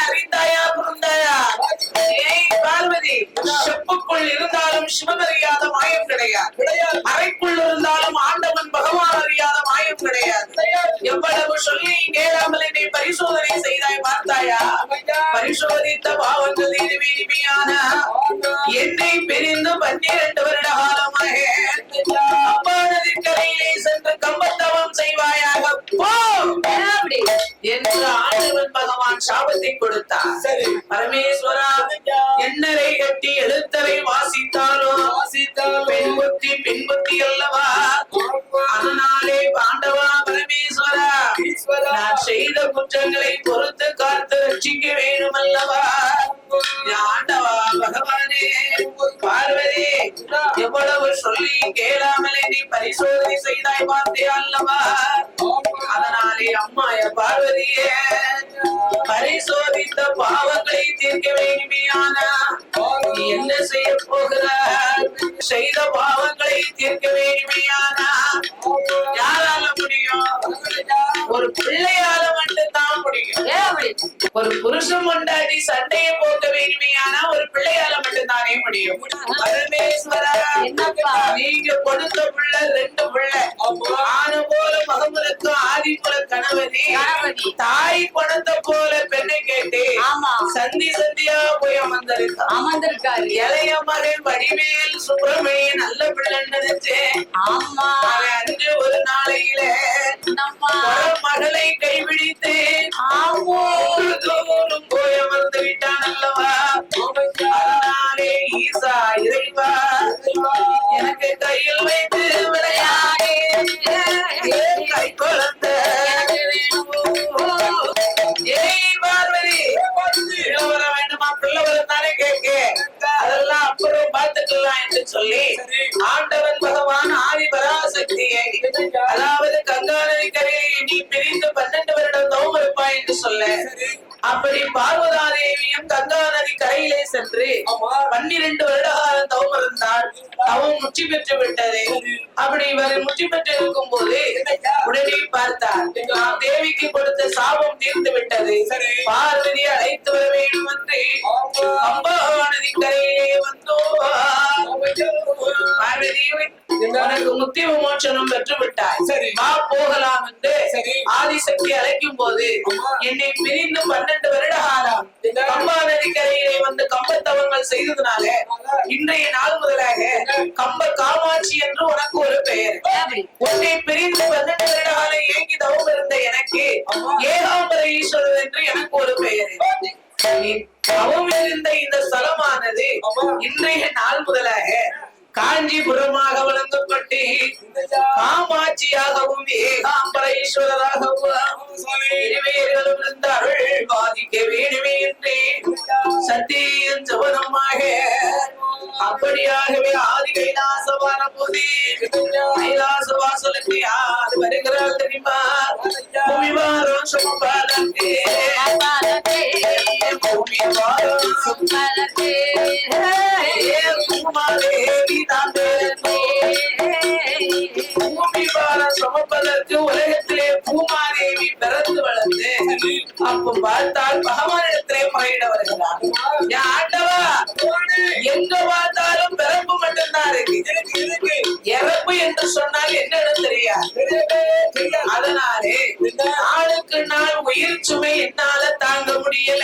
அறிந்தாயா புரிந்தாயா? ஏய் பார்வதி, செப்புக்குள் இருந்தாலும் சிவன் அறியாத மாயம் கிடையாது. அறைக்குள் இருந்தாலும் ஆண்டவன் பகவான் அறியாத மாயம் கிடையாது. எவ்வளவு சொல்லி கேளாமல் என்னை பரிசோதனை செய்தாய் பார்த்தாயா? பரிசோதித்த பாவங்கள் இதுவே இனிமையான என்னை பிரிந்து 12 வருட காலமாக அப்பானது கரையிலே சென்று கம்பத்தவம் செய்வாயாக போ என்று ஆண்டவன் பகவான் சாபத்தை கொடுத்தார். பரமேஸ்வரா, எண்ணரை கட்டி எழுத்தரை வாசித்தாலும் பெண் புத்தி அல்லவா? அதனாலே பாண்டவா பரமேஸ்வரா, நான் செய்த குற்றங்களை பொறுத்து காத்து ரட்சிக்க வேண்டும் அல்லவா? ஆண்டவா பகவானே, பார்வதி, எவ்வளவு சொல்லி கேளாமலே நீ பரிசோதனை செய்தாய் பார்த்தே அல்லவா? அதனாலே அம்மாய பார்வதியே, பரிசோதித்த பாவங்களை தீர்க்க வேண்டுமையான நீ என்ன செய்ய போகிறார்? செய்த பாவங்களை தீர்க்க வேண்டுமையான யாரால முடியும்? ஒரு பிள்ளையால மட்டும்தான் முடியும். ஒரு புருஷன் கொண்டாடி சண்டையை போக்க வேண்டுமையான ஒரு பிள்ளையால மட்டும்தானே முடியும். பரமேஸ்வரா, நீங்க கொடுத்த பிள்ளை 2 பிள்ளை. ஆன போல மகமுலுக்கு ஆதிபுல கணவனே, தாய் பணத்தை போல பெண்ணை கேட்டு சந்தி சந்தியா போய் அமர்ந்திருக்காரு. இளைய மகன் வடிவேல் சுப்பிரமணிய நல்ல பிள்ளைன்னு நினைச்சேன். அன்று ஒரு நாளையில மகளை கைபிடித்து தூரம் போய் அமர்ந்து விட்டான் அல்லவா? அதனாலே ஈசா இறைவா, எனக்கு கையில் வைத்து விளையாடி கை குழந்தை. ஏய் பார்வதி, வர வேண்டுமா? பிள்ளை தானே கேட்க, அதெல்லாம் அப்புறம் பார்த்துக்கலாம் என்று சொல்லி ஆண்டவன் பகவான் ஆதி பராசக்தியை, அதாவது கங்கா நதி கரையை நீ பிரிந்து 12 வருடம் தவம் இருப்பாய் என்று சொல்ல, அப்படி பார்வதா தேவியும் கங்கா நதி கரையிலே சென்று 12 வருட காலம் தவம் இருந்தால் தவம் முற்றி பெற்று விட்டது. அப்படி இவர் முற்றி பெற்று இருக்கும் போது உடனே பார்த்தார், நாம் தேவிக்கு கொடுத்த சாபம் தீர்ந்து விட்டது. பார்வதி அழைத்து வர வேண்டும் என்று கம்பா நதி கரையிலே வந்தோ. பார்வதி, உனக்கு முத்தி விமோசனம் பெற்று விட்டாய், வா போகலாம் என்று ஆதிசக்தி அழைக்கும் போது என்னை பிரிந்து 12 வருட காலம் கம்பா நதி கரையிலே வந்து கம்பத்தவங்கள் செய்ததுனால இன்றைய நாள் முதலாக கம்ப காமாட்சி என்று உனக்கு ஒரு பெயர். உன்னை பிரிந்து 12 வருட காலம் ஏங்கி தவம் இருந்த எனக்கு ஏகாம்பர ஈஸ்வரர் என்று எனக்கு ஒரு பெயர். தவம் இருந்த இந்த ஸ்தலமானது இன்றைய நாள் முதலாக காஞ்சிபுரமாக வழங்கப்பட்டு காமாட்சியாகவும் ஏகாம்பர ஈஸ்வரராகவும் இருவேர்களும் இருந்த அருள் பாதிக்க வேண்டுமே என்று சத்தியம் ஜபனமாக அப்படியாகவே ஆதி கைலாசமான போது கைலாச வாசலுக்கு யார் வருகிறார் தெரியுமா? பூமிவாரம் சுமபாலத்தே, பூமிவாரம் சுமபாலத்தே, பூமாதேவி தான் பூமிவாரம் சுமப்பதற்கு உலகத்திலே பூமாதேவி பிறந்து வளர்ந்து அப்ப பார்த்தால் பகவானிடத்திலே முறையிட வருகிறார். ஆண்டவா, எங்க பார்த்தாலும் பிறப்பு மட்டும்தான் இருக்கு, இறப்பு என்று சொன்னால் என்னன்னு தெரியாது. அதனாலே நாளுக்கு நாள் உயிர் சுமை என்னால தாங்க முடியல.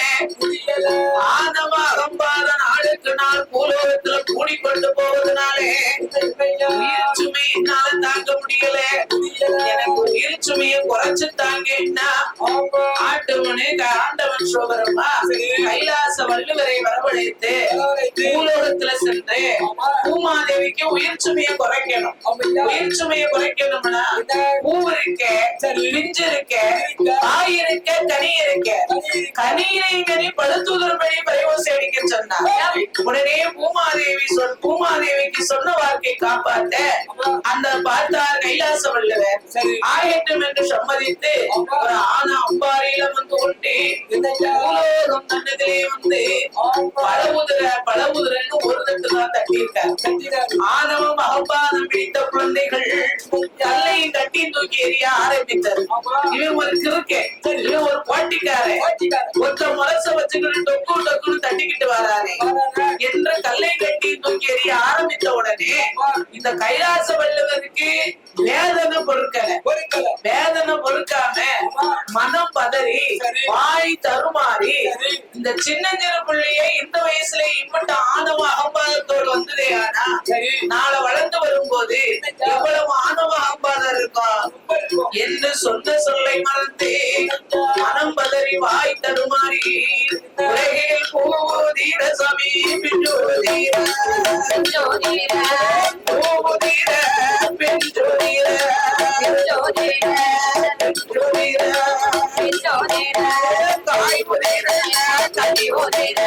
ஆணவ அகம்பாத நாளுக்கு நாள் பூலோகத்துல கூடிக்கொண்டு போவதனாலே உயிர் சுமை என்னால தாங்க முடியல. எனக்கு உயிர் சுமையை குறைச்சு தாங்கன்னா ஆண்டவனே ஆண்டவன் சோபரமா கைலாச வள்ளுவரை வரவழைத்து பூலோகத்துல சென்று பூமாதேவிக்கு உயிர் சுமையை குறைக்கணும். உயிர் சுமையை குறைக்கணும்னா பூ இருக்க, பிஞ்சு இருக்க, காய் இருக்க, கனி இருக்க, கனியை கனி பழுத்துதற்படி பரிவோசை அடிக்க சொன்னார். உடனே பூமாதேவிக்கு சொன்ன வாக்கை காப்பாற்ற அந்த பார்த்தார் கைலாச வள்ளுவர் ஆயட்டும் என்று சம்மதித்து ஒரு ஆன அம்பாரியில வந்து கொண்டு பூலோகம் தன்னதிலே வந்து பழமுதிரன்னு ஒரு தட்டு தான் தட்டியிருக்கார். ஆணவம் அகம்பாதம் பிடித்த குழந்தைகள் கல்லை கட்டி தூக்கி எறிய ஆரம்பித்தது. இவன் ஒரு கிறுக்கே, இவன் ஒரு போட்டிக்காரன். ஒருத்த முரச வச்சுக்கிட்டு டொக்கு டொக்குன்னு தட்டிக்கிட்டு வரானே என்று கல்லை கட்டி தூக்கி எறிய ஆரம்பித்த உடனே இந்த கைலாச வள்ளுவருக்கு வேதனை வேதனை பொறுக்காம மனம் பதறி வாய் தருமாறி இந்த சின்ன சிறு பிள்ளையை இந்த வயசுல இம்மட்ட ஆணவ அகம்பாதத்தோடு வந்ததே. ஆனா நாளை வளர்ந்து வரும்போது எவ்வளவு ஆணவ அகம்பாதம் இருக்கும் என்று சொன்ன சொல்லை மறந்தே மனம் பதறி வாய் தருமாறி உலகில் பூதீர சமீபின் ஜோதிர பூதீர பெண் ஜோதிர தாய் புதீர தனி உதீர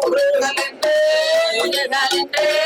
ஒரு நல்ல